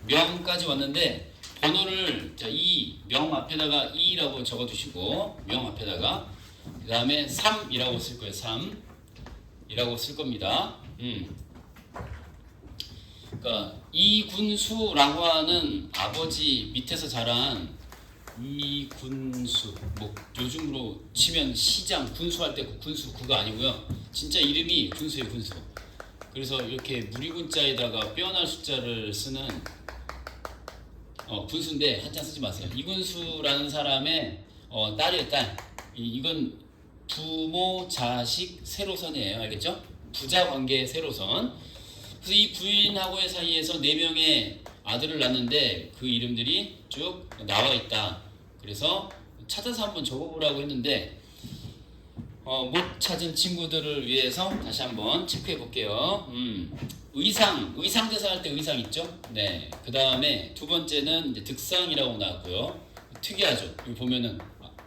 명까지 왔는데 번호를 자, 명 앞에다가 2라고 적어두시고 명 앞에다가 그 다음에 3이라고 쓸 거예요. 3이라고 쓸 겁니다. 그러니까 이군수라고 하는 아버지 밑에서 자란 이군수, 뭐 요즘으로 치면 시장 군수할 때 군수 그거 아니고요. 진짜 이름이 군수예요, 군수. 그래서 이렇게 무리군자에다가 빼어날 숫자를 쓰는 군수인데 한자 쓰지 마세요. 이군수라는 사람의 딸이에요, 딸. 이건 부모, 자식, 세로선이에요. 알겠죠? 부자 관계 세로선. 그래서 이 부인하고의 사이에서 4명의 아들을 낳는데 그 이름들이 쭉 나와 있다. 그래서 찾아서 한번 적어보라고 했는데 못 찾은 친구들을 위해서 다시 한번 체크해 볼게요. 의상 대사 할 때 의상 있죠? 네. 그 다음에 두 번째는 이제 득상이라고 나왔고요. 특이하죠? 여기 보면은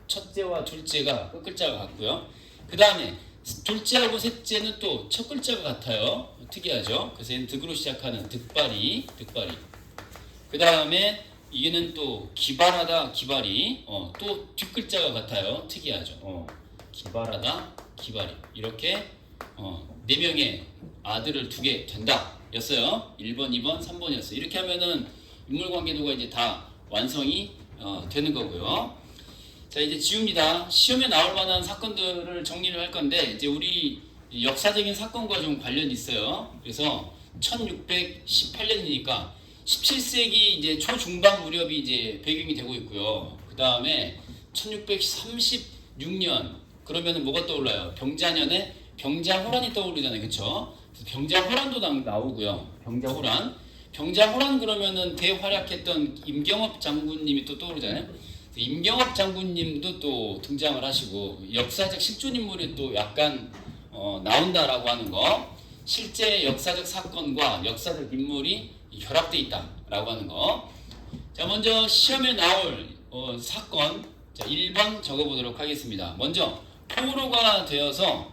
첫째와 둘째가 끝 글자가 같고요. 그 다음에 둘째하고 셋째는 또 첫 글자가 같아요. 특이하죠? 그래서 얘는 득으로 시작하는 득발이. 그 다음에 이게는 또 기발하다, 기발이. 또 뒷글자가 같아요. 특이하죠? 기발하다, 기발이. 이렇게 4명의 아들을 두게 된다 였어요. 1번, 2번, 3번이었어요. 이렇게 하면은 인물관계도가 이제 다 완성이 되는 거고요. 자, 이제 지웁니다. 시험에 나올 만한 사건들을 정리를 할 건데 이제 우리 역사적인 사건과 좀 관련이 있어요. 그래서 1618년이니까 17세기 이제 초중반 무렵이 이제 배경이 되고 있고요. 그 다음에 1636년 그러면은 뭐가 떠올라요? 병자년에 병자호란이 떠오르잖아요, 그렇죠? 병자호란도 나오고요. 병자호란 그러면은 대활약했던 임경업 장군님이 또 떠오르잖아요. 임경업 장군님도 또 등장을 하시고 역사적 실존 인물이 또 약간 나온다라고 하는 거, 실제 역사적 사건과 역사적 인물이 결합되어 있다라고 하는 거. 자, 먼저 시험에 나올 사건, 자 1번 적어보도록 하겠습니다. 먼저 포로가 되어서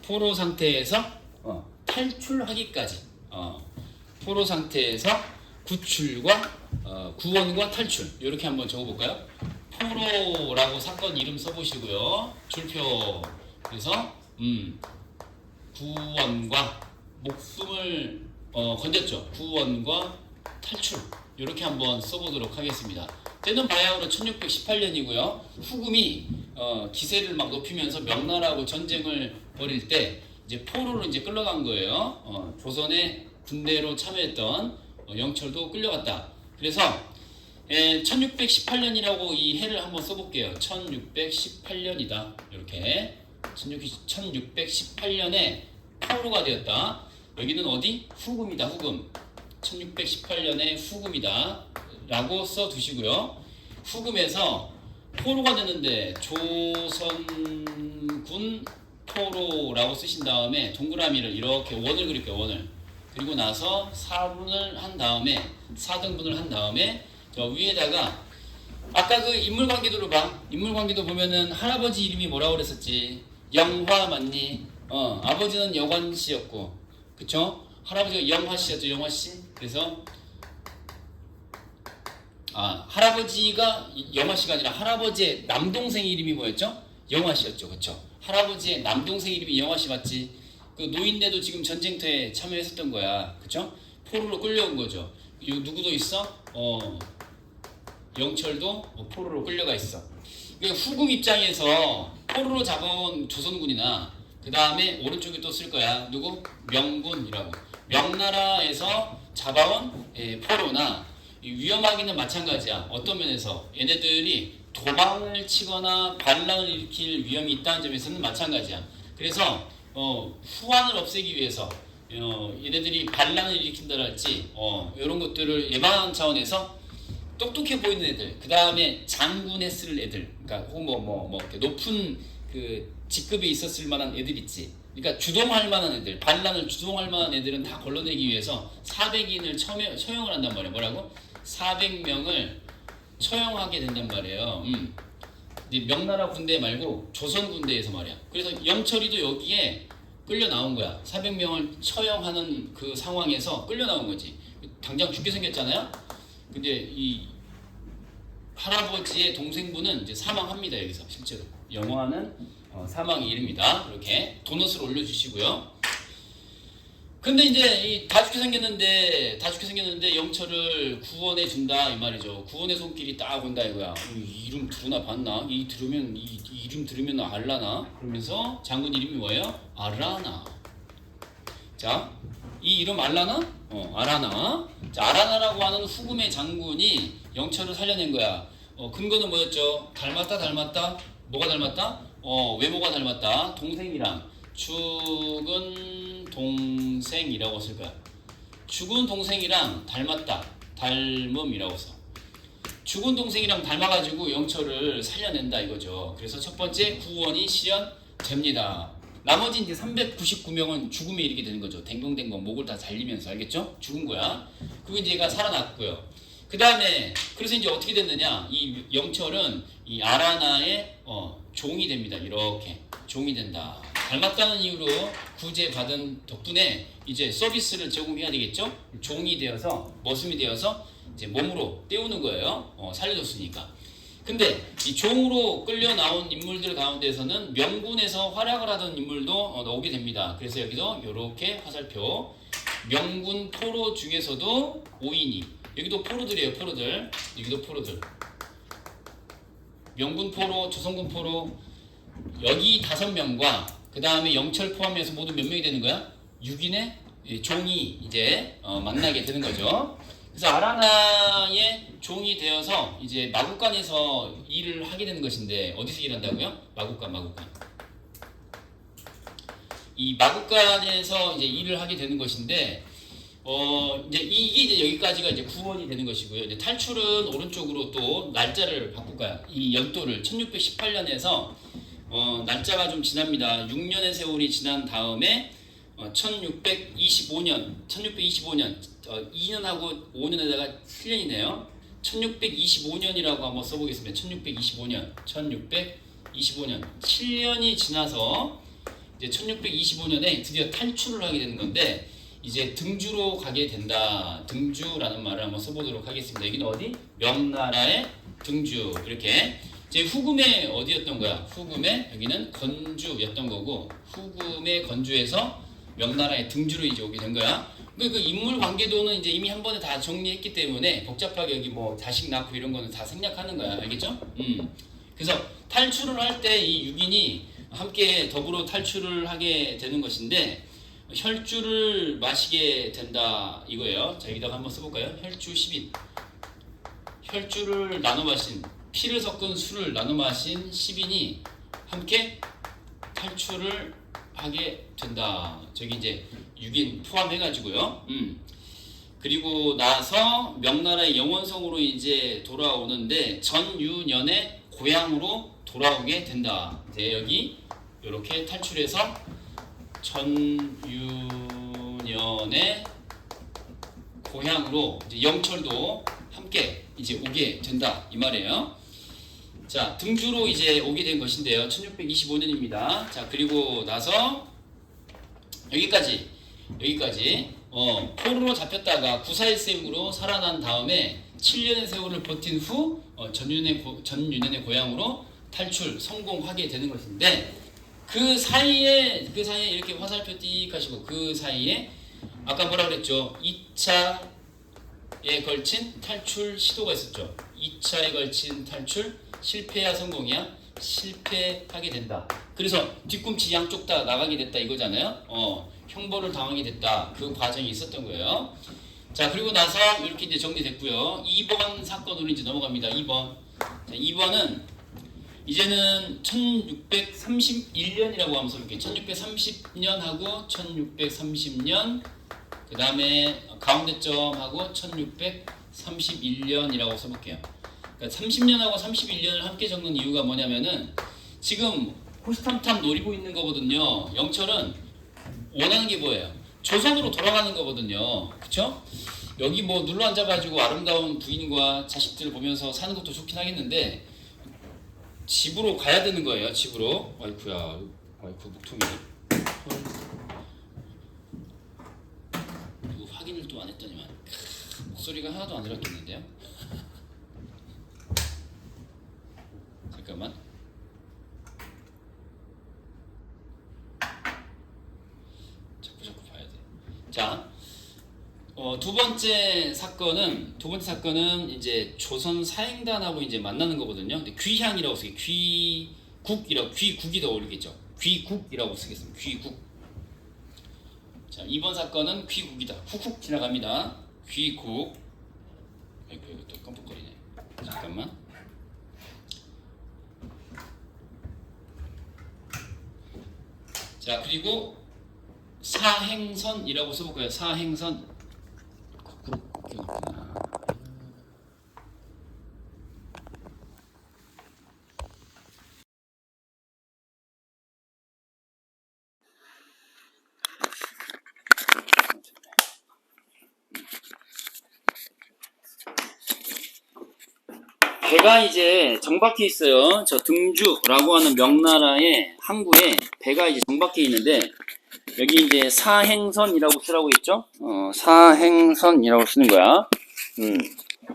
포로 상태에서 탈출하기까지, 포로 상태에서 구출과 구원과 탈출, 이렇게 한번 적어볼까요? 포로라고 사건 이름 써보시고요. 줄표. 그래서 구원과 목숨을 건졌죠. 구원과 탈출, 이렇게 한번 써보도록 하겠습니다. 때는 바야흐로 1618년이고요. 후금이 기세를 막 높이면서 명나라하고 전쟁을 벌일 때 이제 포로로 이제 끌려간 거예요. 조선의 군대로 참여했던 영철도 끌려갔다. 그래서 1618년이라고 이 해를 한번 써볼게요. 1618년이다. 이렇게 1618년에 포로가 되었다. 여기는 어디? 후금이다. 후금. 1618년에 후금이다 라고 써두시고요. 후금에서 포로가 되는데 조선군 포로라고 쓰신 다음에 동그라미를 이렇게 원을 그릴게요. 원을. 그리고 나서 4등분을 한 다음에 저 위에다가 아까 그 인물관계도로 봐. 인물관계도 보면은 할아버지 이름이 뭐라고 그랬었지? 영화 맞니? 아버지는 영환 씨였고, 그쵸? 할아버지가 영화 씨였죠. 영화 씨. 그래서 할아버지가 영화 씨가 아니라 할아버지의 남동생 이름이 뭐였죠? 영화 씨였죠. 그쵸? 할아버지의 남동생 이름이 영화 씨 맞지? 그 노인네도 지금 전쟁터에 참여했었던 거야. 그쵸? 포로로 끌려온 거죠. 누구도 있어? 영철도 포로로 끌려가 있어. 그러니까 후금 입장에서 포로로 잡아온 조선군이나 그 다음에 오른쪽에 또 쓸 거야. 누구? 명군이라고. 명나라에서 잡아온 포로나 위험하기는 마찬가지야. 어떤 면에서 얘네들이 도망을 치거나 반란을 일으킬 위험이 있다는 점에서는 마찬가지야. 그래서 후환을 없애기 위해서 얘네들이 반란을 일으킨다랄지 이런 것들을 예방하는 차원에서 똑똑해 보이는 애들, 그 다음에 장군했을 애들, 그러니까 혹은 이렇게 높은 그 직급에 있었을 만한 애들 있지. 그러니까 주동할 만한 애들, 반란을 주동할 만한 애들은 다 걸러내기 위해서 400인을 처형을 한단 말이에요. 뭐라고? 400명을 처형하게 된단 말이에요. 명나라 군대 말고 조선 군대에서 말이야. 그래서 영철이도 여기에 끌려 나온 거야. 400명을 처형하는 그 상황에서 끌려 나온 거지. 당장 죽게 생겼잖아요. 근데 이 할아버지의 동생분은 이제 사망합니다. 여기서 실제로 영화는 사망의 일입니다. 이렇게 도넛을 올려주시고요. 근데 이제 다 죽게 생겼는데 영철을 구원해 준다 이 말이죠. 구원의 손길이 딱 온다 이거야. 이 이름 들으나 봤나? 이 이름 들으면 알라나? 그러면서 장군 이름이 뭐예요? 아라나. 자, 이 이름 알라나? 아라나. 자, 아라나라고 하는 후금의 장군이 영철을 살려낸 거야. 근거는 뭐였죠? 닮았다. 뭐가 닮았다? 외모가 닮았다. 동생이랑 죽은 동생이라고 쓸 거야. 죽은 동생이랑 닮았다. 닮음이라고 써. 죽은 동생이랑 닮아가지고 영철을 살려낸다 이거죠. 그래서 첫 번째 구원이 실현됩니다. 나머지 이제 399명은 죽음에 이르게 되는 거죠. 댕공댕공 목을 다 잘리면서 알겠죠? 죽은 거야. 그리고 이제 얘가 살아났고요. 그 다음에 그래서 이제 어떻게 됐느냐? 이 영철은 이 아라나의 종이 됩니다. 이렇게 종이 된다. 닮았다는 이유로 구제받은 덕분에 이제 서비스를 제공해야 되겠죠? 종이 되어서 머슴이 되어서 이제 몸으로 때우는 거예요. 살려줬으니까. 근데 이 종으로 끌려 나온 인물들 가운데서는 명군에서 활약을 하던 인물도 나오게 됩니다. 그래서 여기도 이렇게 화살표 명군 포로 중에서도 5인이 여기도 포로들이에요. 포로들 여기도 포로들 명군 포로 조선군 포로 여기 5명과 그 다음에 영철 포함해서 모두 몇 명이 되는 거야? 6인의 종이 이제 만나게 되는 거죠. 그래서 아라나의 종이 되어서 이제 마국간에서 일을 하게 되는 것인데 어디서 일한다고요? 마국간. 이 마국간에서 이제 일을 하게 되는 것인데 이제 이게 이제 여기까지가 이제 구원이 되는 것이고요. 이제 탈출은 오른쪽으로 또 날짜를 바꿀 거야. 이 연도를 1618년에서 날짜가 좀 지납니다. 6년의 세월이 지난 다음에 1625년 2년하고 5년에다가 7년이네요. 1625년이라고 한번 써보겠습니다. 1625년 7년이 지나서 이제 1625년에 드디어 탈출을 하게 되는 건데 이제 등주로 가게 된다. 등주라는 말을 한번 써보도록 하겠습니다. 여기는 어디? 명나라의 등주. 이렇게 이제 후금의 어디였던 거야? 후금의 여기는 건주였던 거고 후금의 건주에서 명나라의 등주로 이제 오게 된 거야. 그 인물 관계도는 이제 이미 한 번에 다 정리했기 때문에 복잡하게 여기 뭐 자식 낳고 이런 거는 다 생략하는 거야. 알겠죠? 그래서 탈출을 할 때 이 6인이 함께 더불어 탈출을 하게 되는 것인데 혈주를 마시게 된다 이거예요. 자, 여기다가 한번 써볼까요? 혈주 10인. 혈주를 나눠 마신 피를 섞은 술을 나눠 마신 10인이 함께 탈출을 하게 된다. 저기 이제 6인 포함해가지고요. 그리고 나서 명나라의 영원성으로 이제 돌아오는데 전유년의 고향으로 돌아오게 된다. 이제 여기 이렇게 탈출해서 전유년의 고향으로 이제 영철도 함께 이제 오게 된다 이 말이에요. 자, 등주로 이제 오게 된 것인데요. 1625년입니다. 자, 그리고 나서 여기까지 포로로 잡혔다가 구사일생으로 살아난 다음에 7년의 세월을 버틴 후 전유년의 고향으로 탈출 성공하게 되는 것인데 그 사이에 이렇게 화살표 띡 하시고 그 사이에 아까 뭐라 그랬죠? 2차에 걸친 탈출 시도가 있었죠. 2차에 걸친 탈출 실패야 성공이야? 실패하게 된다. 그래서 뒤꿈치 양쪽 다 나가게 됐다 이거잖아요. 형벌을 당하게 됐다. 그 과정이 있었던 거예요. 자, 그리고 나서 이렇게 이제 정리됐고요. 2번 사건으로 이제 넘어갑니다. 2번. 자, 2번은 이제는 1631년이라고 하면 써볼게요. 1630년하고 1630년 그 다음에 가운데 점하고 1631년이라고 써볼게요. 그러니까 30년하고 31년을 함께 적는 이유가 뭐냐면은 지금 호시탐탐 노리고 있는 거거든요. 영철은 원하는 게 뭐예요? 조선으로 돌아가는 거거든요. 그쵸? 여기 뭐 눌러 앉아가지고 아름다운 부인과 자식들을 보면서 사는 것도 좋긴 하겠는데 집으로 가야 되는 거예요. 집으로. 아이쿠야, 아이쿠 목통이. 안 했더니만 목소리가 하나도 안 들었겠는데요? 잠깐만. 자꾸 봐야 돼. 자, 두 번째 사건은 이제 조선 사행단하고 이제 만나는 거거든요. 근데 귀향이라고 쓰기, 귀국이 더 어울리겠죠. 귀국이라고 쓰겠습니다. 귀국. 자, 이번 사건은 귀국이다. 훅훅 지나갑니다. 귀국. 아이고, 이거 또 깜빡거리네. 잠깐만. 자, 그리고 사행선이라고 써볼까요? 사행선. 거꾸로 끼웠구나. 배가 이제 정박해 있어요. 저 등주라고 하는 명나라의 항구에 배가 이제 정박해 있는데, 여기 이제 사행선이라고 쓰라고 있죠? 사행선이라고 쓰는 거야.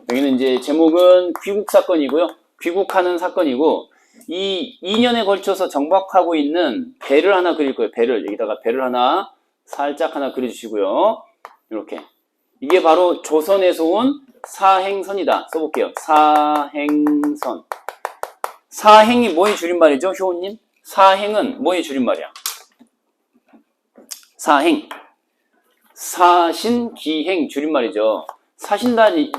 여기는 이제 제목은 귀국 사건이고요. 귀국하는 사건이고, 이 2년에 걸쳐서 정박하고 있는 배를 하나 그릴 거예요. 배를. 여기다가 배를 하나 살짝 하나 그려주시고요. 이렇게. 이게 바로 조선에서 온 사행선이다. 써볼게요. 사행선. 사행이 뭐의 줄임말이죠, 효우님? 사행은 뭐의 줄임말이야? 사행. 사신기행 줄임말이죠. 사신단이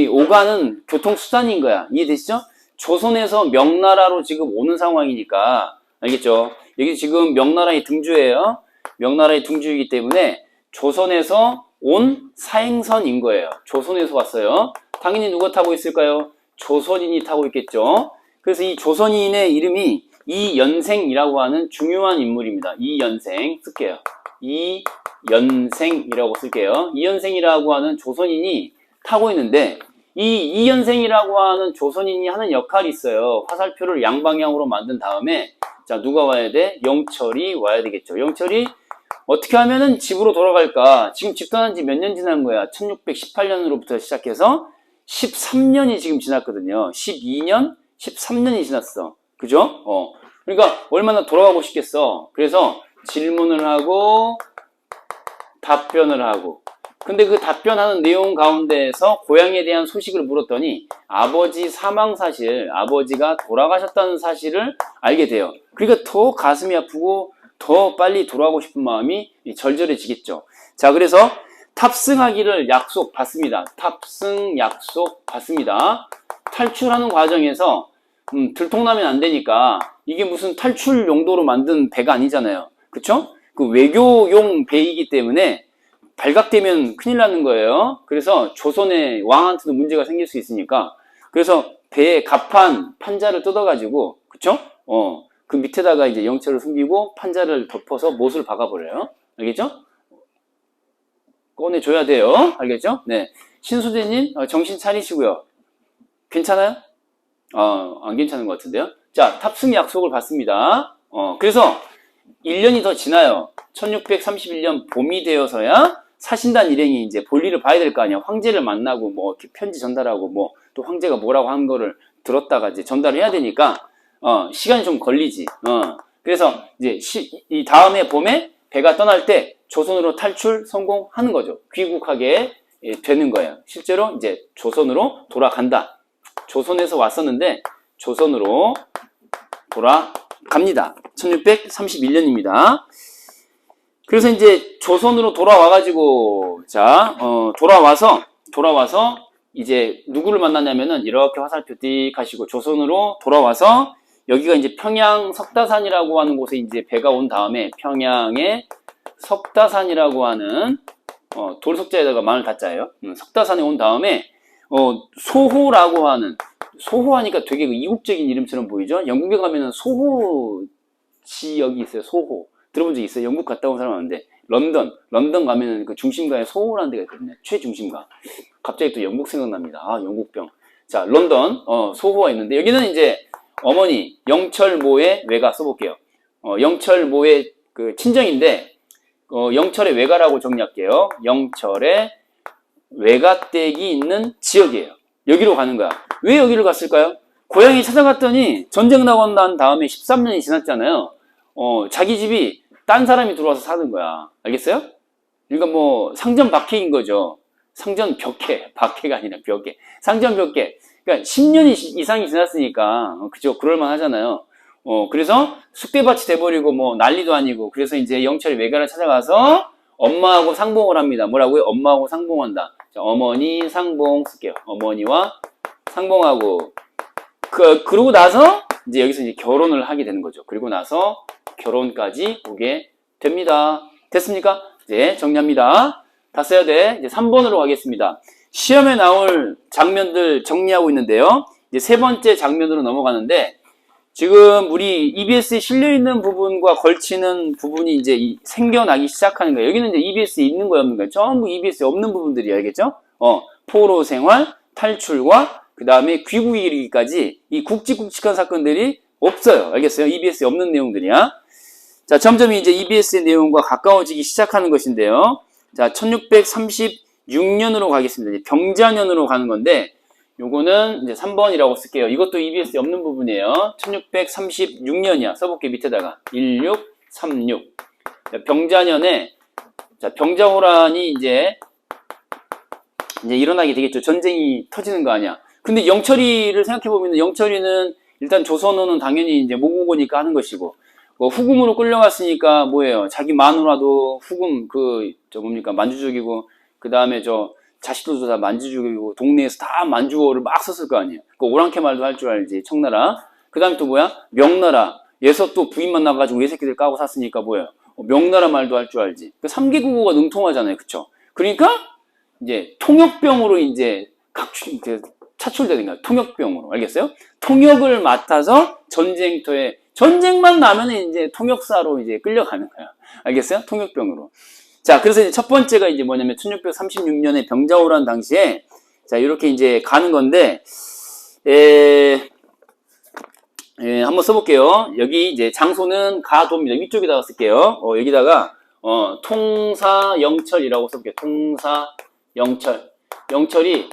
오가는 교통수단인 거야. 이해되시죠? 조선에서 명나라로 지금 오는 상황이니까. 알겠죠? 여기 지금 명나라의 등주예요. 명나라의 등주이기 때문에 조선에서 온 사행선인 거예요. 조선에서 왔어요. 당연히 누가 타고 있을까요? 조선인이 타고 있겠죠. 그래서 이 조선인의 이름이 이연생이라고 하는 중요한 인물입니다. 이연생 쓸게요. 이연생이라고 쓸게요. 이연생이라고 하는 조선인이 타고 있는데, 이 이연생이라고 하는 조선인이 하는 역할이 있어요. 화살표를 양방향으로 만든 다음에, 자, 누가 와야 돼? 영철이 와야 되겠죠. 영철이 어떻게 하면은 집으로 돌아갈까? 지금 집 떠난 지 몇 년 지난 거야? 1618년으로부터 시작해서 13년이 지금 지났거든요. 12년, 13년이 지났어. 그죠? 그러니까 얼마나 돌아가고 싶겠어. 그래서 질문을 하고 답변을 하고. 근데 그 답변하는 내용 가운데에서 고향에 대한 소식을 물었더니 아버지 사망 사실, 아버지가 돌아가셨다는 사실을 알게 돼요. 그러니까 더 가슴이 아프고 더 빨리 돌아가고 싶은 마음이 절절해지겠죠. 자, 그래서 탑승하기를 약속 받습니다. 탑승 약속 받습니다. 탈출하는 과정에서 들통나면 안 되니까, 이게 무슨 탈출 용도로 만든 배가 아니잖아요. 그쵸? 그 외교용 배이기 때문에 발각되면 큰일 나는 거예요. 그래서 조선의 왕한테도 문제가 생길 수 있으니까, 그래서 배에 판자를 뜯어가지고, 그쵸? 그 밑에다가 이제 영철을 숨기고 판자를 덮어서 못을 박아버려요. 알겠죠? 꺼내줘야 돼요. 알겠죠? 네. 신수대님, 정신 차리시고요. 괜찮아요? 안 괜찮은 것 같은데요? 자, 탑승 약속을 받습니다. 그래서 1년이 더 지나요. 1631년 봄이 되어서야 사신단 일행이 이제 볼일을 봐야 될 거 아니야. 황제를 만나고 뭐 이렇게 편지 전달하고 뭐 또 황제가 뭐라고 한 거를 들었다가 이제 전달을 해야 되니까 시간이 좀 걸리지. 그래서 이제 이 다음에 봄에 배가 떠날 때 조선으로 탈출 성공하는 거죠. 귀국하게 되는 거예요. 실제로 이제 조선으로 돌아간다. 조선에서 왔었는데 조선으로 돌아갑니다. 1631년입니다. 그래서 이제 조선으로 돌아와가지고, 자, 돌아와서 이제 누구를 만났냐면은 이렇게 화살표 띡 하시고 조선으로 돌아와서 여기가 이제 평양 석다산이라고 하는 곳에 이제 배가 온 다음에 평양의 석다산이라고 하는 돌석자에다가 마늘 다자예요. 석다산에 온 다음에 소호라고 하는, 소호하니까 되게 이국적인 이름처럼 보이죠? 영국에 가면은 소호 지역이 있어요. 소호. 들어본 적 있어요? 영국 갔다 온 사람 많은데, 런던 가면은 그 중심가에 소호라는 데가 있거든요. 최중심가. 갑자기 또 영국 생각납니다. 영국병. 자, 런던, 소호가 있는데, 여기는 이제 어머니 영철모의 외가 써볼게요. 영철모의 그 친정인데, 영철의 외가라고 정리할게요. 영철의 외가댁이 있는 지역이에요. 여기로 가는 거야. 왜 여기를 갔을까요? 고향이 찾아갔더니 전쟁 나고 난 다음에 13년이 지났잖아요. 자기 집이 딴 사람이 들어와서 사는 거야. 알겠어요? 그러니까 뭐 상전 박해인 거죠. 상전 벽해. 박해가 아니라 벽해. 상전 벽해. 그러니까 10년이 이상이 지났으니까 그죠? 그럴만 하잖아요. 그래서 쑥대밭이 돼버리고 뭐 난리도 아니고 그래서 이제 영철이 외가를 찾아가서 엄마하고 상봉을 합니다. 뭐라고요? 엄마하고 상봉한다. 자, 어머니 상봉 쓸게요. 어머니와 상봉하고 그러고 나서 이제 여기서 이제 결혼을 하게 되는 거죠. 그리고 나서 결혼까지 오게 됩니다. 됐습니까? 이제 정리합니다. 다 써야 돼. 이제 3번으로 가겠습니다. 시험에 나올 장면들 정리하고 있는데요. 이제 세 번째 장면으로 넘어가는데 지금 우리 EBS에 실려있는 부분과 걸치는 부분이 이제 생겨나기 시작하는 거예요. 여기는 이제 EBS에 있는 거예요, 없는 거예요? 전부 EBS에 없는 부분들이에요. 알겠죠? 포로 생활, 탈출과 그 다음에 귀국에 이르기까지 이 굵직굵직한 사건들이 없어요. 알겠어요? EBS에 없는 내용들이야. 자, 점점 이제 EBS의 내용과 가까워지기 시작하는 것인데요. 자, 1636년으로 가겠습니다. 이제 병자년으로 가는 건데, 요거는 이제 3번이라고 쓸게요. 이것도 EBS에 없는 부분이에요. 1636년이야. 써볼게, 밑에다가. 1636. 자, 병자년에, 자, 병자호란이 이제 일어나게 되겠죠. 전쟁이 터지는 거 아니야. 근데 영철이를 생각해보면, 영철이는 일단 조선어는 당연히 이제 모국어니까 하는 것이고, 후금으로 끌려갔으니까 뭐예요? 자기 마누라도 후금 뭡니까? 만주족이고, 그 다음에 자식들도 다 만주족이고, 동네에서 다 만주어를 막 썼을 거 아니에요? 오랑캐 말도 할 줄 알지, 청나라. 그 다음에 또 뭐야? 명나라. 에서 또 부인 만나가지고 외새끼들 까고 샀으니까 뭐예요? 명나라 말도 할 줄 알지. 3개 국어가 능통하잖아요. 그쵸? 그러니까, 이제, 통역병으로 이제, 차출되는 거야. 통역병으로. 알겠어요? 통역을 맡아서 전쟁터에, 전쟁만 나면 이제 통역사로 이제 끌려가는 거야. 알겠어요? 통역병으로. 자, 그래서 이제 첫 번째가 이제 뭐냐면 1636년에 병자호란 당시에 자, 이렇게 이제 가는 건데, 한번 써볼게요. 여기 이제 장소는 가도입니다. 위쪽에다가 쓸게요. 여기다가, 통사영철이라고 써볼게요. 통사영철. 영철이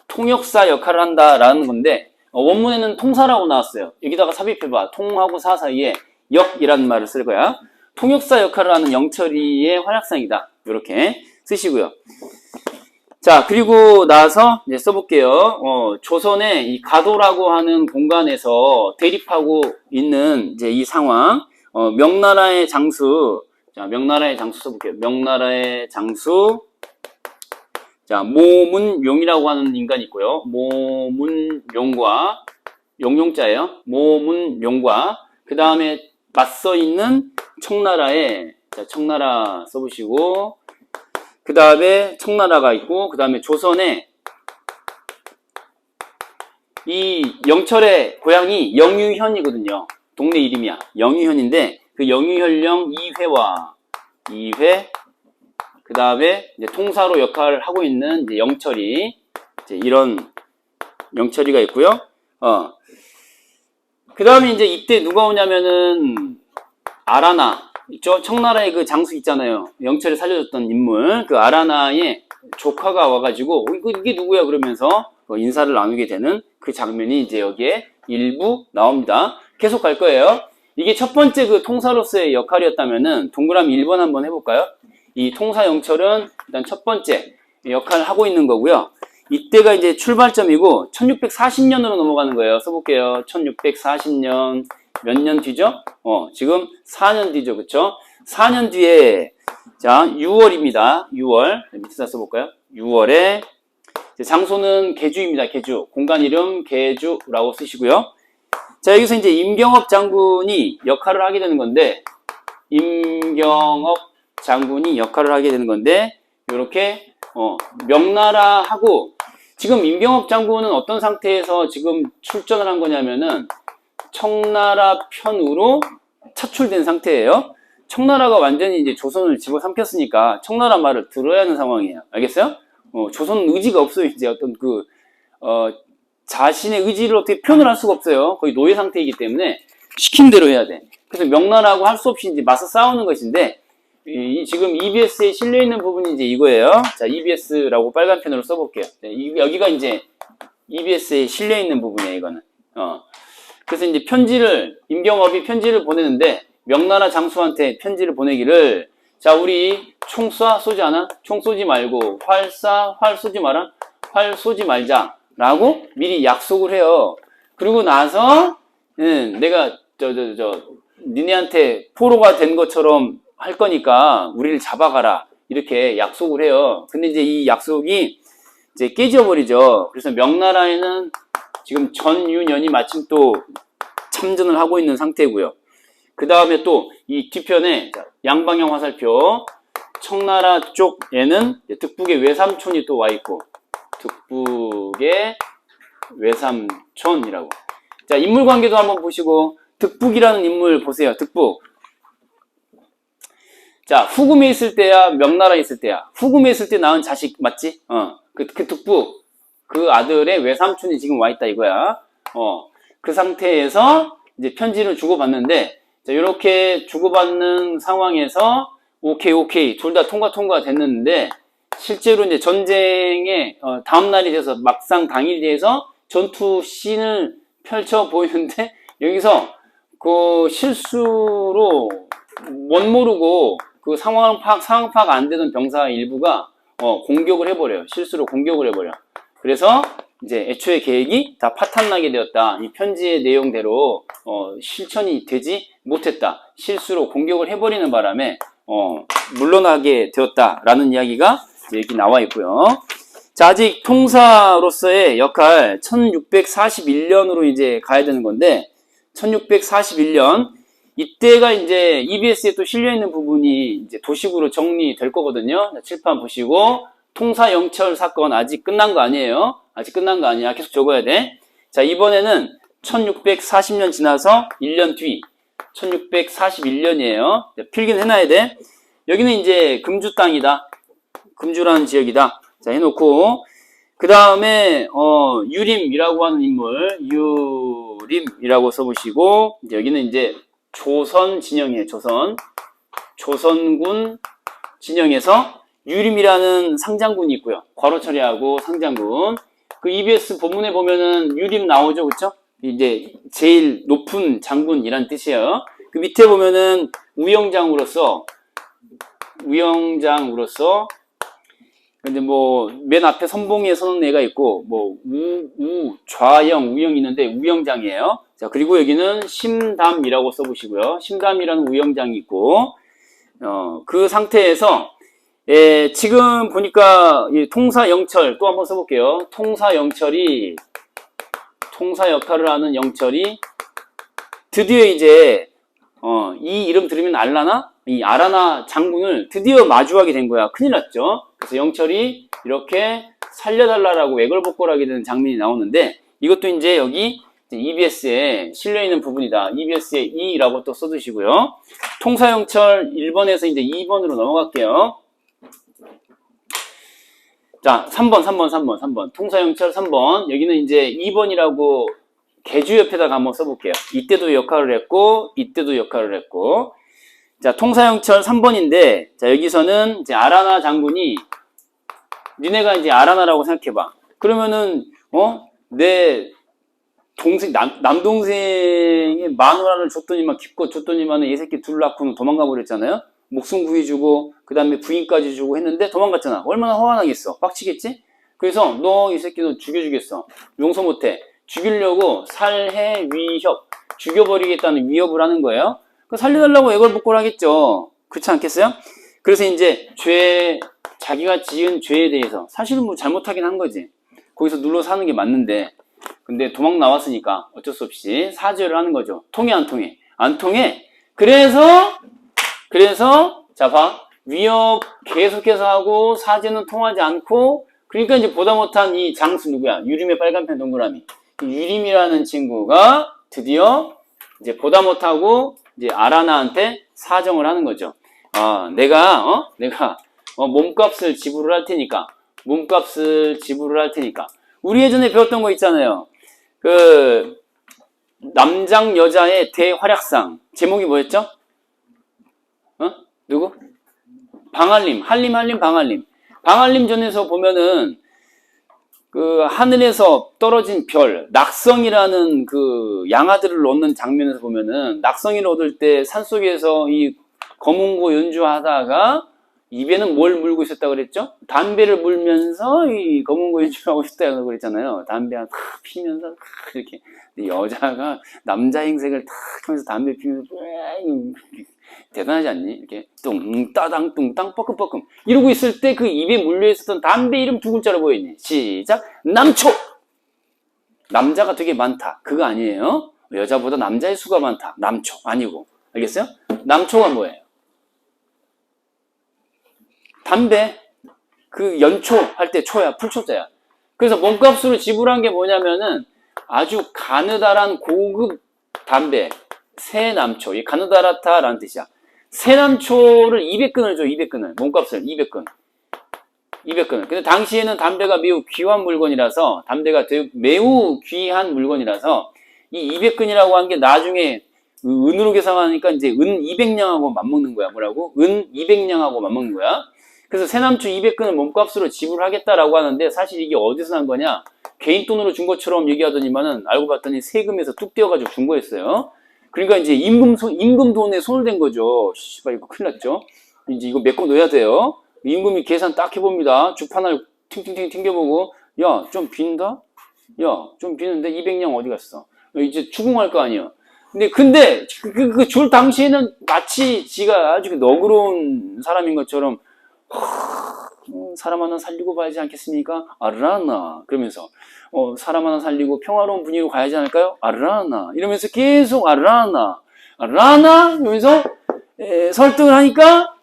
통역사 역할을 한다라는 건데, 원문에는 통사라고 나왔어요. 여기다가 삽입해봐. 통하고 사 사이에 역이라는 말을 쓸 거야. 통역사 역할을 하는 영철이의 활약상이다. 이렇게 쓰시고요. 자, 그리고 나서 이제 써볼게요. 조선의 이 가도라고 하는 공간에서 대립하고 있는 이제 이 상황. 명나라의 장수. 자, 명나라의 장수 써볼게요. 명나라의 장수. 자, 모문용이라고 하는 인간이 있고요. 모문용과, 용용자예요. 모문용과, 그 다음에 맞서 있는 청나라에, 자, 청나라 써보시고, 그 다음에 청나라가 있고, 그 다음에 조선에, 이 영철의 고향이 영유현이거든요. 동네 이름이야. 영유현인데, 그 영유현령 2회, 그 다음에 이제 통사로 역할을 하고 있는 이제 영철이, 이제 이런 영철이가 있고요. 그 다음에 이제 이때 누가 오냐면은 아라나 있죠? 청나라의 그 장수 있잖아요. 영철이 살려줬던 인물. 그 아라나의 조카가 와가지고 이게 누구야 그러면서 인사를 나누게 되는 그 장면이 이제 여기에 일부 나옵니다. 계속 갈 거예요. 이게 첫 번째 그 통사로서의 역할이었다면은 동그라미 1번 한번 해볼까요? 이 통사영철은 일단 첫 번째 역할을 하고 있는 거고요. 이때가 이제 출발점이고 1640년으로 넘어가는 거예요. 써볼게요. 1640년 몇 년 뒤죠? 지금 4년 뒤죠. 그쵸? 4년 뒤에 자 6월입니다. 6월 밑에다 써볼까요? 6월에 장소는 계주입니다. 계주. 공간 이름 계주라고 쓰시고요. 자 여기서 이제 임경업 장군이 역할을 하게 되는 건데 임경업 장군이 역할을 하게 되는 건데 요렇게 명나라하고 지금 임경업 장군은 어떤 상태에서 지금 출전을 한 거냐면은 청나라 편으로 차출된 상태예요. 청나라가 완전히 이제 조선을 집어삼켰으니까 청나라 말을 들어야 하는 상황이에요. 알겠어요? 조선은 의지가 없어요. 이제 어떤 자신의 의지를 어떻게 표현을 할 수가 없어요. 거의 노예 상태이기 때문에 시킨 대로 해야 돼. 그래서 명나라하고 할 수 없이 이제 맞서 싸우는 것인데 지금 EBS에 실려있는 부분이 이제 이거예요. 자, EBS라고 빨간 펜으로 써볼게요. 여기가 이제 EBS에 실려있는 부분이에요, 이거는. 그래서 이제 임경업이 편지를 보내는데, 명나라 장수한테 편지를 보내기를, 자, 우리 총 쏘지 않아? 총 쏘지 말고, 활 쏘지 마라? 활 쏘지 말자. 라고 미리 약속을 해요. 그리고 나서, 내가, 니네한테 포로가 된 것처럼 할 거니까, 우리를 잡아가라. 이렇게 약속을 해요. 근데 이제 이 약속이 이제 깨져버리죠. 그래서 명나라에는 지금 전유년이 마침 또 참전을 하고 있는 상태고요. 그 다음에 또 이 뒤편에 양방향 화살표, 청나라 쪽에는 득북의 외삼촌이 또 와 있고, 득북의 외삼촌이라고. 자, 인물 관계도 한번 보시고, 득북이라는 인물 보세요. 득북. 자, 후금에 있을 때야, 명나라에 있을 때야. 후금에 있을 때 낳은 자식 맞지? 그 득북, 그 아들의 외삼촌이 지금 와 있다 이거야. 그 상태에서 이제 편지를 주고받는데, 자, 이렇게 주고받는 상황에서 오케이 둘 다 통과 됐는데, 실제로 이제 전쟁의 다음 날이 돼서 막상 당일이 돼서 전투 씬을 펼쳐 보이는데, 여기서 그 실수로 못 모르고 그 상황 파악 안 되는 병사 일부가 공격을 해버려요. 실수로 공격을 해버려. 그래서 이제 애초에 계획이 다 파탄나게 되었다. 이 편지의 내용대로 실천이 되지 못했다. 실수로 공격을 해버리는 바람에 물러나게 되었다라는 이야기가 여기 나와 있고요. 자, 아직 통사로서의 역할 1641년으로 이제 가야 되는 건데, 1641년 이때가 이제 EBS에 또 실려있는 부분이 이제 도식으로 정리될 거거든요. 칠판 보시고, 통사영철 사건 아직 끝난 거 아니에요. 아직 끝난 거 아니야. 계속 적어야 돼. 자, 이번에는 1640년 지나서 1년 뒤 1641년이에요. 필기는 해놔야 돼. 여기는 이제 금주 땅이다. 금주라는 지역이다. 자, 해놓고, 그 다음에 유림이라고 하는 인물, 유림이라고 써보시고, 여기는 이제 조선 진영이에요. 조선군 진영에서 유림이라는 상장군이 있고요. 괄호 처리하고 상장군. 그 EBS 본문에 보면은 유림 나오죠, 그쵸? 이제 제일 높은 장군이란 뜻이에요. 그 밑에 보면은 우영장으로서 근데 뭐 맨 앞에 선봉에 서는 애가 있고, 뭐 좌영, 우영이 있는데 우영장이에요. 자, 그리고 여기는 심담이라고 써보시고요. 심담이라는 우영장이 있고, 그 상태에서 지금 보니까 이 통사영철 또 한번 써볼게요. 통사 역할을 하는 영철이 드디어 이제 이 이름 들으면 알라나? 이 아라나 장군을 드디어 마주하게 된 거야. 큰일 났죠. 그래서 영철이 이렇게 살려달라고 애걸복걸하게 되는 장면이 나오는데, 이것도 이제 여기 EBS에 실려있는 부분이다. EBS에 E라고 또 써두시고요. 통사영철 1번에서 이제 2번으로 넘어갈게요. 자, 3번. 통사영철 3번. 여기는 이제 2번이라고 개주 옆에다가 한번 써볼게요. 이때도 역할을 했고, 이때도 역할을 했고. 자, 통사영철 3번인데, 자, 여기서는 이제 아라나 장군이, 니네가 이제 아라나라고 생각해봐. 그러면은, 내 동생, 남동생의 마누라를 줬더니만, 기껏 줬더니만 이 새끼 둘 낳고는 도망가 버렸잖아요? 목숨 구해주고, 그 다음에 부인까지 주고 했는데 도망갔잖아. 얼마나 화가 나겠어? 빡치겠지? 그래서 너 이 새끼 너 죽여주겠어. 용서 못해. 죽이려고 살해, 위협, 죽여버리겠다는 위협을 하는 거예요. 살려달라고 애걸복걸 하겠죠. 그렇지 않겠어요? 그래서 이제 자기가 지은 죄에 대해서 사실은 뭐 잘못하긴 한 거지. 거기서 눌러 사는 게 맞는데, 근데 도망 나왔으니까 어쩔 수 없이 사죄를 하는 거죠. 통해 안 통해? 안 통해. 그래서 자 봐, 위협 계속해서 하고 사죄는 통하지 않고, 그러니까 이제 보다 못한 이 장수 누구야? 유림의 빨간펜 동그라미. 유림이라는 친구가 드디어 이제 보다 못하고 이제 아라나한테 사정을 하는 거죠. 내가 몸값을 지불을 할 테니까. 우리 예전에 배웠던 거 있잖아요. 그 남장 여자의 대활약상 제목이 뭐였죠? 누구? 방알림, 한림, 방알림. 방알림전에서 보면은 그 하늘에서 떨어진 별, 낙성이라는 그 양아들을 얻는 장면에서 보면은 낙성이를 얻을 때 산속에서 이 검은고 연주하다가 입에는 뭘 물고 있었다고 그랬죠? 담배를 물면서 이 검은고 연주하고 있었다고 그랬잖아요. 담배 탁 피면서 이렇게 여자가 남자 행색을 탁 하면서 담배 피면서 대단하지 않니? 이렇게 뚱따당 뚱땅 뻐끔뻐끔 이러고 있을 때 그 입에 물려 있었던 담배 이름 두 글자로 보이니? 시작! 남초! 남자가 되게 많다. 그거 아니에요. 여자보다 남자의 수가 많다. 남초 아니고. 알겠어요? 남초가 뭐예요? 담배 그 연초 할 때 초야. 풀초자야. 그래서 몸값으로 지불한 게 뭐냐면은 아주 가느다란 고급 담배 새남초. 이 가느다랗다라는 뜻이야. 새남초를 200근을 줘. 200근을. 몸값을 200근. 200근. 근데 당시에는 담배가 매우 귀한 물건이라서 담배가 매우 귀한 물건이라서 이 200근이라고 한 게 나중에 은으로 계산하니까 이제 은 200냥하고 맞먹는 거야. 뭐라고? 은 200냥하고 맞먹는 거야. 그래서 새남초 200근을 몸값으로 지불하겠다라고 하는데 사실 이게 어디서 난 거냐? 개인 돈으로 준 것처럼 얘기하더니만은 알고 봤더니 세금에서 뚝 떼어가지고 준 거였어요. 그러니까 이제 임금 돈에 손을 댄 거죠. 씨발, 이거 큰일 났죠? 이제 이거 메꿔 놓아야 돼요. 임금이 계산 딱 해봅니다. 주판을 팅팅팅 튕겨보고, 야, 좀 빈다? 야, 좀 비는데 200냥 어디 갔어? 이제 추궁할 거 아니야. 근데 그 줄 당시에는 마치 지가 아주 너그러운 사람인 것처럼, 사람 하나 살리고 봐야지 않겠습니까? 아르라나. 그러면서, 사람 하나 살리고 평화로운 분위기로 가야지 않을까요? 아르라나. 이러면서 계속 아르라나. 아르라나? 이러면서, 설득을 하니까,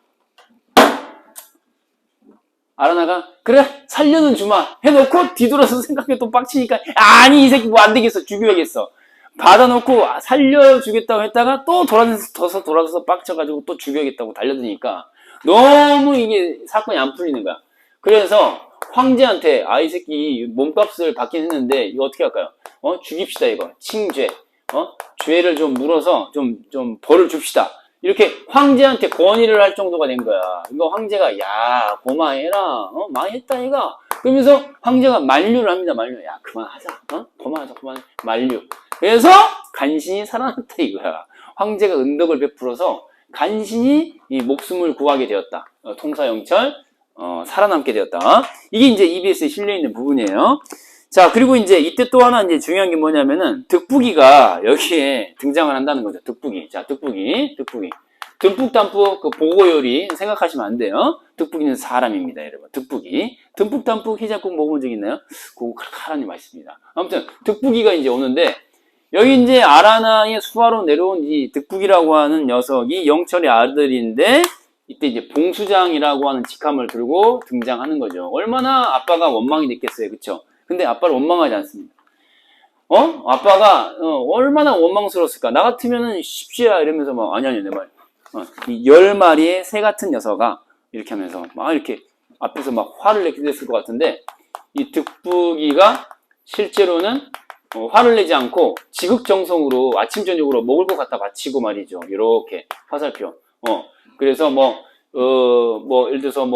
아라나가, 그래, 살려는 주마. 해놓고 뒤돌아서 생각해 또 빡치니까, 아니, 이 새끼 뭐 안 되겠어. 죽여야겠어. 받아놓고 살려주겠다고 했다가 또 돌아서서 빡쳐가지고 또 죽여야겠다고 달려드니까, 너무 이게 사건이 안 풀리는 거야. 그래서 황제한테 이 새끼 몸값을 받긴 했는데 이거 어떻게 할까요? 죽입시다 이거. 칭죄. 죄를 좀 물어서 좀 벌을 줍시다. 이렇게 황제한테 건의를 할 정도가 된 거야. 이거 황제가 야 고마해라. 많이 했다 얘가. 그러면서 황제가 만류를 합니다. 만류. 야 그만하자. 그만하자. 만류. 그래서 간신히 살아났다 이거야. 황제가 은덕을 베풀어서 간신히 이 목숨을 구하게 되었다. 통사영철 살아남게 되었다. 이게 이제 EBS에 실려있는 부분이에요. 자, 그리고 이제 이때 또 하나 이제 중요한 게 뭐냐면은 득북이가 여기에 등장을 한다는 거죠. 득북이. 자, 득북이. 듬뿍담뿍 그 보고요리 생각하시면 안 돼요. 득북이는 사람입니다, 여러분. 득북이. 듬뿍담뿍 해장국 먹어본 적 있나요? 그거 칼칼하니 맛있습니다. 아무튼 득북이가 이제 오는데 여기 이제 아라나의 수하로 내려온 이 득북이라고 하는 녀석이 영철의 아들인데 이때 이제 봉수장이라고 하는 직함을 들고 등장하는 거죠. 얼마나 아빠가 원망이 됐겠어요. 그쵸? 근데 아빠를 원망하지 않습니다. 아빠가 얼마나 원망스러웠을까? 나 같으면은 십시야 이러면서 막 아니 내 말. 이 10마리의 새 같은 녀석아 이렇게 하면서 막 이렇게 앞에서 막 화를 내게 됐을 것 같은데 이 득북이가 실제로는 화를 내지 않고 지극정성으로 아침 저녁으로 먹을 것 갖다 바치고 말이죠. 이렇게 화살표. 그래서 예를 들어서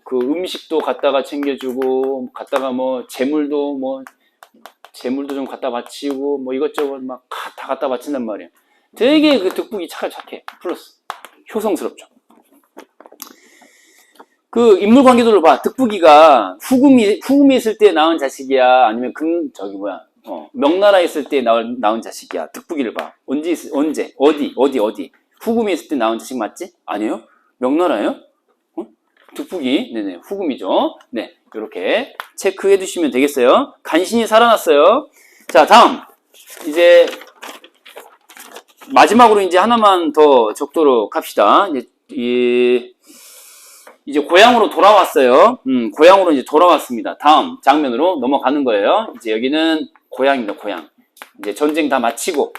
그 음식도 갖다가 챙겨주고 갖다가 재물도 좀 갖다 바치고 이것저것 막 다 갖다 바친단 말이에요. 되게 그 득북이 착해. 플러스 효성스럽죠. 그 인물 관계도를 봐. 득북이가 후금이 있을 때 낳은 자식이야? 아니면 명나라에 있을 때 낳은 자식이야? 득북이를 봐. 언제? 어디? 후금이 있을 때 낳은 자식 맞지? 아니에요? 명나라예요? 득북이? 네네, 후금이죠. 네, 이렇게 체크해 두시면 되겠어요. 간신히 살아났어요. 자, 다음. 이제, 마지막으로 이제 하나만 더 적도록 합시다. 이제 고향으로 돌아왔어요. 고향으로 이제 돌아왔습니다. 다음 장면으로 넘어가는 거예요. 이제 여기는 고향입니다, 고향. 이제 전쟁 마치고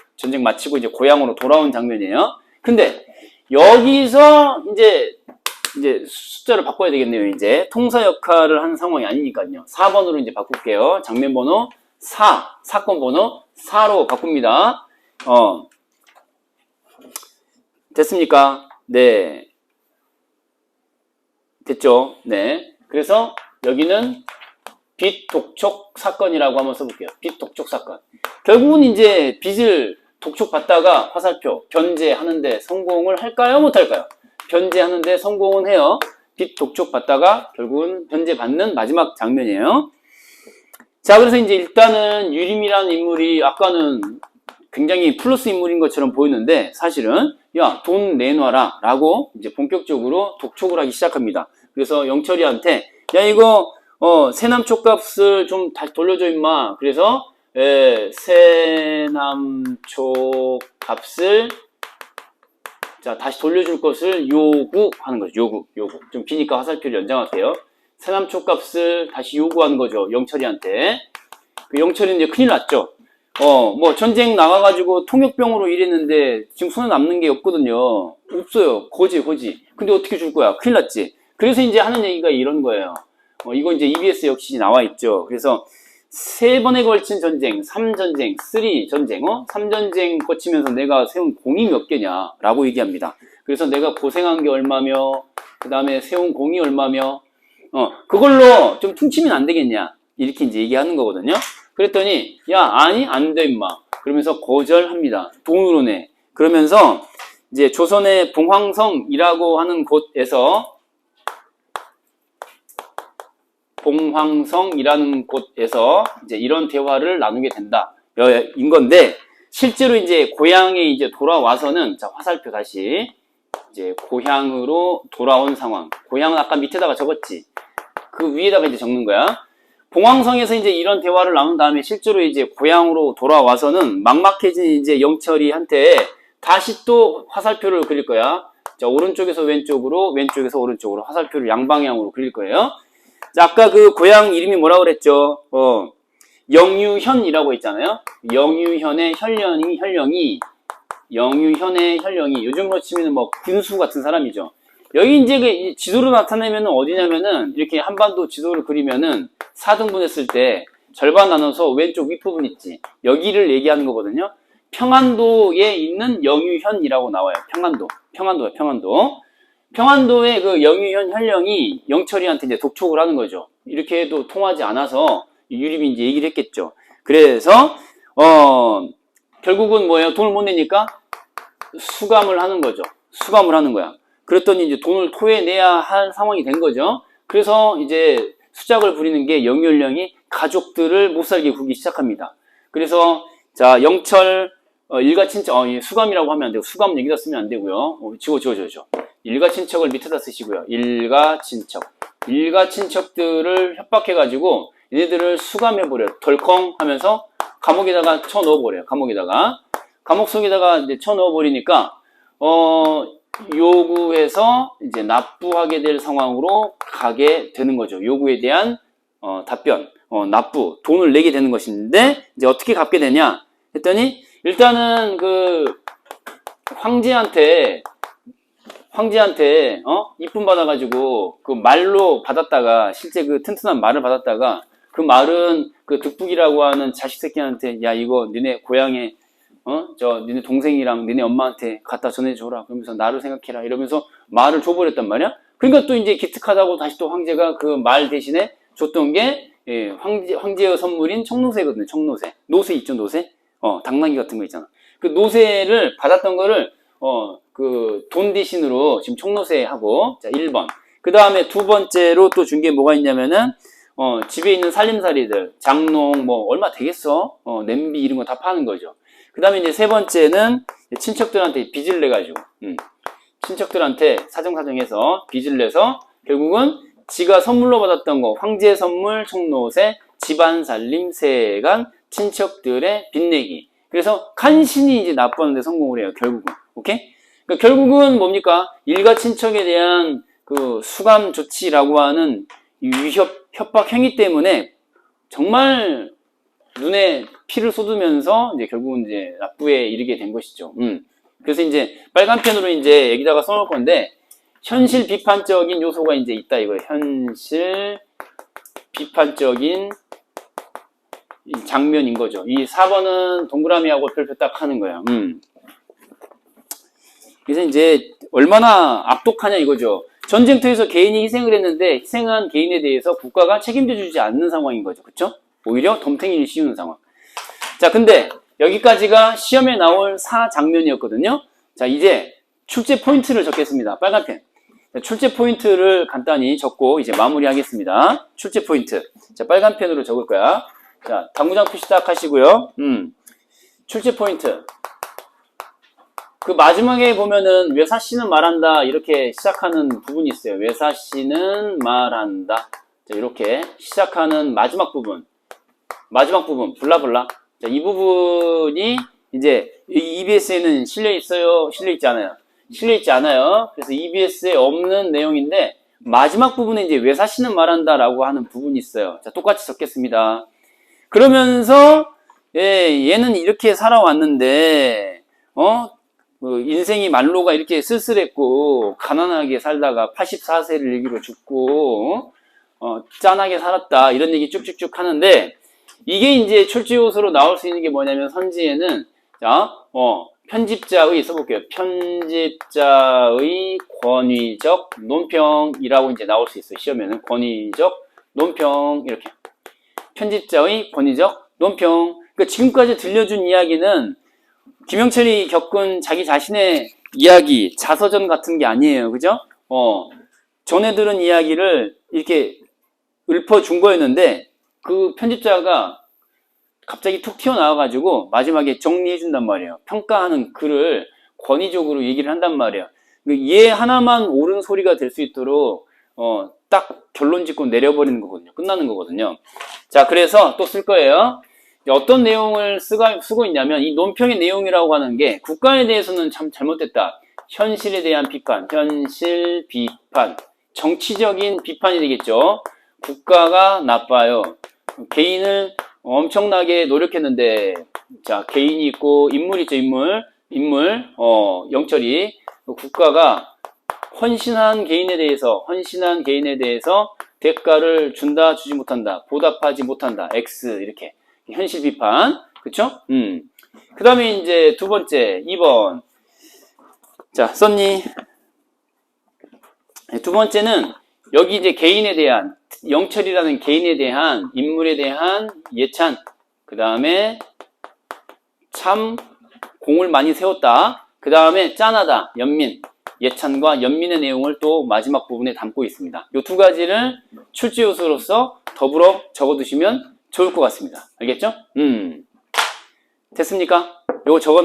이제 고향으로 돌아온 장면이에요. 근데 여기서 이제 숫자를 바꿔야 되겠네요. 이제 통사 역할을 하는 상황이 아니니까요. 4번으로 이제 바꿀게요. 장면 번호 4, 사건 번호 4로 바꿉니다. 됐습니까? 네. 됐죠? 네. 그래서 여기는 빚 독촉 사건이라고 한번 써볼게요. 빚 독촉 사건. 결국은 이제 빚을 독촉받다가 화살표 변제하는데 성공을 할까요? 못할까요? 변제하는데 성공은 해요. 빚 독촉받다가 결국은 변제받는 마지막 장면이에요. 자, 그래서 이제 일단은 유림이라는 인물이 아까는 굉장히 플러스 인물인 것처럼 보이는데 사실은 야, 돈 내놔라 라고 이제 본격적으로 독촉을 하기 시작합니다. 그래서 영철이한테 야, 이거 세남초 값을 좀 다시 돌려줘 임마. 그래서 세남초 값을 자 다시 돌려줄 것을 요구하는 거죠. 요구. 좀 기니까 화살표를 연장할게요. 세남초 값을 다시 요구하는 거죠. 영철이한테. 그 영철이는 이제 큰일 났죠. 뭐 전쟁 나가가지고 통역병으로 일했는데 지금 손에 남는 게 없거든요. 없어요. 고지. 근데 어떻게 줄 거야? 큰일 났지. 그래서 이제 하는 얘기가 이런 거예요. 이거 이제 EBS 역시 나와 있죠. 그래서 3번에 걸친 전쟁, 3전쟁, 3전쟁, 3전쟁 거치면서 내가 세운 공이 몇 개냐? 라고 얘기합니다. 그래서 내가 고생한 게 얼마며, 그 다음에 세운 공이 얼마며, 그걸로 좀 퉁치면 안 되겠냐? 이렇게 이제 얘기하는 거거든요. 그랬더니, 야, 아니, 안 돼, 임마. 그러면서 거절합니다. 돈으로 내. 그러면서, 이제 조선의 봉황성이라고 하는 곳에서 이제 이런 대화를 나누게 된다. 인 건데, 실제로 이제 고향에 이제 돌아와서는, 자, 화살표 다시, 이제 고향으로 돌아온 상황. 고향은 아까 밑에다가 적었지. 그 위에다가 이제 적는 거야. 봉황성에서 이제 이런 대화를 나눈 다음에 실제로 이제 고향으로 돌아와서는 막막해진 이제 영철이한테 다시 또 화살표를 그릴 거야. 자, 오른쪽에서 왼쪽으로, 왼쪽에서 오른쪽으로 화살표를 양방향으로 그릴 거예요. 자, 아까 그 고향 이름이 뭐라고 그랬죠? 영유현이라고 했잖아요. 영유현의 혈령이 요즘으로 치면 뭐 군수 같은 사람이죠. 여기 이제 그 지도로 나타내면은 어디냐면은 이렇게 한반도 지도를 그리면은 4등분 했을 때 절반 나눠서 왼쪽 윗부분 있지. 여기를 얘기하는 거거든요. 평안도에 있는 영유현이라고 나와요. 평안도의 그 영유현 혈령이 영철이한테 이제 독촉을 하는 거죠. 이렇게 해도 통하지 않아서 유림이 이제 얘기를 했겠죠. 그래서 결국은 뭐예요? 돈을 못 내니까 수감을 하는 거죠. 수감을 하는 거야. 그랬더니 이제 돈을 토해내야 할 상황이 된 거죠. 그래서 이제 수작을 부리는 게 영유혈령이 가족들을 못 살게 굴기 시작합니다. 그래서 자 영철 일가친척 수감이라고 하면 안 되고 수감 여기다 쓰면 안 되고요. 지워. 일가친척을 밑에다 쓰시고요. 일가친척들을 협박해가지고 얘네들을 수감해버려요. 덜컹 하면서 감옥에다가 쳐넣어버려요. 감옥 속에다가 이제 쳐넣어버리니까 요구해서 이제 납부하게 될 상황으로 가게 되는 거죠. 요구에 대한 답변, 납부, 돈을 내게 되는 것인데 이제 어떻게 갚게 되냐 했더니 일단은 그 황제한테 이쁨 받아가지고 그 말로 받았다가 실제 그 튼튼한 말을 받았다가 그 말은 그 득북이라고 하는 자식 새끼한테 야 이거 니네 고향에 니네 동생이랑 니네 엄마한테 갖다 전해줘라. 그러면서 나를 생각해라. 이러면서 말을 줘버렸단 말이야. 그러니까 또 이제 기특하다고 다시 또 황제가 그 말 대신에 줬던 게 황제의 선물인 청노새거든요. 노새 있죠, 노새? 당나귀 같은 거 있잖아. 그 노새를 받았던 거를 그 돈 대신으로 지금 청노새하고 자 1번. 그 다음에 두 번째로 또 준 게 뭐가 있냐면은 집에 있는 살림살이들 장롱 뭐 얼마 되겠어? 냄비 이런 거 다 파는 거죠. 그 다음에 이제 세 번째는 친척들한테 빚을 내가지고 친척들한테 사정사정해서 빚을 내서 결국은 지가 선물로 받았던 거 황제 선물 청노새 집안살림 세간 친척들의 빚내기. 그래서 간신히 이제 납부하는 데 성공을 해요. 결국은. 오케이? 그러니까 결국은 뭡니까? 일가 친척에 대한 그 수감 조치라고 하는 협박 행위 때문에 정말 눈에 피를 쏟으면서 이제 결국은 이제 납부에 이르게 된 것이죠. 그래서 이제 빨간 펜으로 이제 여기다가 써놓을 건데 현실 비판적인 요소가 이제 있다 이거예요. 현실 비판적인 장면인 거죠. 이 4번은 동그라미하고 별표 딱 하는 거예요. 그래서 이제 얼마나 악독하냐 이거죠. 전쟁터에서 개인이 희생을 했는데 희생한 개인에 대해서 국가가 책임져 주지 않는 상황인 거죠. 그쵸? 오히려 덤탱이를 씌우는 상황. 자, 근데 여기까지가 시험에 나올 4장면이었거든요. 자, 이제 출제 포인트를 적겠습니다. 빨간 펜. 자, 출제 포인트를 간단히 적고 이제 마무리하겠습니다. 출제 포인트. 자, 빨간 펜으로 적을 거야. 자, 당구장 표시 딱 하시고요. 출제 포인트. 그 마지막에 보면은 외사씨는 말한다 이렇게 시작하는 부분이 있어요. 외사씨는 말한다. 자, 이렇게 시작하는 마지막 부분 블라블라. 자, 이 부분이 이제 EBS에는 실려 있어요? 실려 있지 않아요? 실려 있지 않아요. 그래서 EBS에 없는 내용인데 마지막 부분에 이제 외사씨는 말한다 라고 하는 부분이 있어요. 자, 똑같이 적겠습니다. 그러면서 얘는 이렇게 살아왔는데 인생이 말로가 이렇게 쓸쓸했고 가난하게 살다가 84세를 일기로 죽고 짠하게 살았다 이런 얘기 쭉쭉쭉 하는데 이게 이제 출제 요소로 나올 수 있는 게 뭐냐면 선지에는 자 편집자의 써볼게요. 편집자의 권위적 논평이라고 이제 나올 수 있어요. 시험에는 권위적 논평 이렇게 편집자의 권위적 논평. 그러니까 지금까지 들려준 이야기는 김영철이 겪은 자기 자신의 이야기, 자서전 같은 게 아니에요. 그죠? 전에 들은 이야기를 이렇게 읊어준 거였는데, 그 편집자가 갑자기 툭 튀어나와가지고 마지막에 정리해준단 말이에요. 평가하는 글을 권위적으로 얘기를 한단 말이에요. 얘 하나만 옳은 소리가 될 수 있도록, 딱 결론 짓고 내려버리는 거거든요. 끝나는 거거든요. 자, 그래서 또 쓸 거예요. 어떤 내용을 쓰고 있냐면 이 논평의 내용이라고 하는 게 국가에 대해서는 참 잘못됐다. 현실에 대한 비판, 현실 비판, 정치적인 비판이 되겠죠. 국가가 나빠요. 개인을 엄청나게 노력했는데 자 개인이 있고 인물이 있죠. 인물 영철이 국가가 헌신한 개인에 대해서 대가를 준다 주지 못한다 보답하지 못한다 X 이렇게 현실 비판. 그쵸? 그 다음에 이제 두 번째, 2번. 자, 썼니? 두 번째는, 여기 이제 개인에 대한, 영철이라는 개인에 대한, 인물에 대한 예찬. 그 다음에, 참, 공을 많이 세웠다. 그 다음에, 짠하다, 연민. 예찬과 연민의 내용을 또 마지막 부분에 담고 있습니다. 이 두 가지를 출제 요소로서 더불어 적어두시면 좋을 것 같습니다. 알겠죠? 됐습니까? 요거 적어